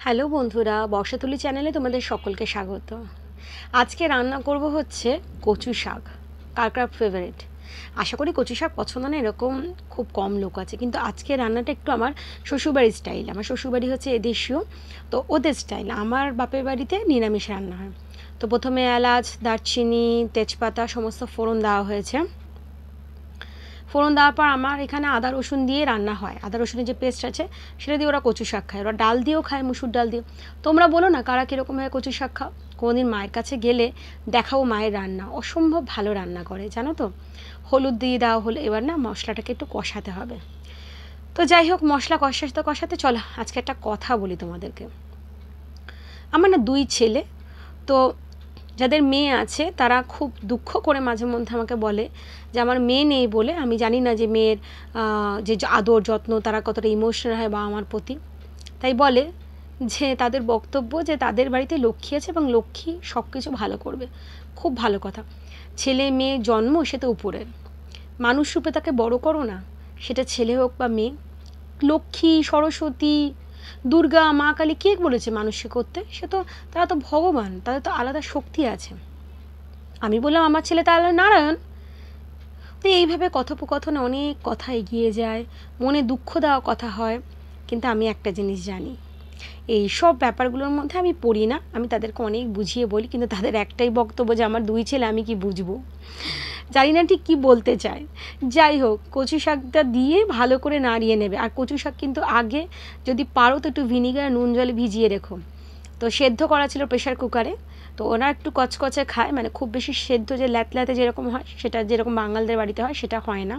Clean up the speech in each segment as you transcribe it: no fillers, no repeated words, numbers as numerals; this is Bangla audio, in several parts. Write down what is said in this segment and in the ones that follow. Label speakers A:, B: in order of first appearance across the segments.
A: হ্যালো বন্ধুরা, বর্ষাতুলি চ্যানেলে তোমাদের সকলকে স্বাগত। আজকে রান্না করব হচ্ছে কচু শাক। কার কার ফেভারিট? আশা করি কচু শাক পছন্দ না এরকম খুব কম লোক আছে, কিন্তু আজকে রান্নাটা একটু আমার শ্বশুরবাড়ির স্টাইল। আমার শ্বশুরবাড়ি হচ্ছে এদেশীয়, তো ওদের স্টাইল। আমার বাপের বাড়িতে নিরামিষ রান্না হয়। তো প্রথমে এলাচ, দারচিনি, তেজপাতা সমস্ত ফোড়ন দেওয়া হয়েছে। ফোড়ন দেওয়ার পর আমার এখানে আদা রসুন দিয়ে রান্না হয়। আদা রসুনের যে পেস্ট আছে সেটা দিয়ে ওরা কচু শাক খায়। ওরা ডাল দিয়েও খায়, মুসুর ডাল দিয়ে। তোমরা বলো না কারা কীরকমভাবে কচু শাক খাও। কোনোদিন মায়ের কাছে গেলে দেখাও মায়ের রান্না, অসম্ভব ভালো রান্না করে, জানো তো। হলুদ দিয়ে দেওয়া হলো, এবার না মশলাটাকে একটু কষাতে হবে। তো যাই হোক, মশলা কষাতে কষাতে চলো আজকে একটা কথা বলি তোমাদেরকে। আমার না দুই ছেলে, তো যাদের মেয়ে আছে তারা খুব দুঃখ করে মাঝে মধ্যে আমাকে বলে যে আমার মেয়ে নেই বলে আমি জানি না যে মেয়ের যে আদর যত্ন তারা কতটা ইমোশনাল হয় বা আমার প্রতি। তাই বলে যে তাদের বক্তব্য যে তাদের বাড়িতে লক্ষ্মী আছে এবং লক্ষ্মী সব কিছু ভালো করবে। খুব ভালো কথা। ছেলে মেয়ে জন্ম সে তো উপরের, মানুষ রূপে তাকে বড় করো না, সেটা ছেলে হোক বা মেয়ে। লক্ষ্মী, সরস্বতী, দুর্গা, মা কালী কে বলেছে মানুষকে করতে? তারা তো ভগবান, তাদের তো আলাদা শক্তি আছে। আমি বললাম আমার ছেলে তাহলে নারায়ণ। তো এইভাবে কথোপকথনে অনেক কথা এগিয়ে যায়, মনে দুঃখ দেওয়া কথা হয়। কিন্তু আমি একটা জিনিস জানি, এই সব ব্যাপারগুলোর মধ্যে আমি পড়ি না। আমি তাদেরকে অনেক বুঝিয়ে বলি, কিন্তু তাদের একটাই বক্তব্য যে আমার দুই ছেলে, আমি কি বুঝবো। জানি না ঠিক কী বলতে চায়। যাই হোক, কচু শাকটা দিয়ে ভালো করে নাড়িয়ে নেবে। আর কচু শাক কিন্তু আগে যদি পারো তো একটু ভিনিগার নুন জলে ভিজিয়ে রেখো। তো সেদ্ধ করা ছিল প্রেশার কুকারে। তো ওরা একটু কচকচে খায়, মানে খুব বেশি সেদ্ধ যে ল্যাতল্যাতে যেরকম হয় সেটা যেরকম বাঙালদের বাড়িতে হয় সেটা হয় না।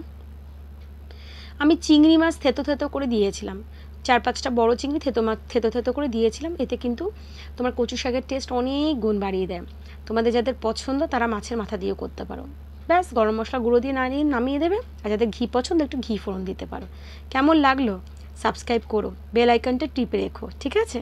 A: আমি চিংড়ি মাছ থেতো থেতো করে দিয়েছিলাম, 4-5টা বড় চিংড়ি থেতো থেতো করে দিয়েছিলাম। এতে কিন্তু তোমার কচু শাকের টেস্ট অনেক গুণ বাড়িয়ে দেয়। তোমাদের যাদের পছন্দ তারা মাছের মাথা দিয়েও করতে পারো। ব্যাস গরম মশলা গুঁড়ো দিয়ে নামিয়ে দেবে। আর যাদের ঘি পছন্দ একটু ঘি ফোড়ন দিতে পারো। কেমন লাগলো? সাবস্ক্রাইব করো, বেল আইকনটা টিপে রেখো, ঠিক আছে?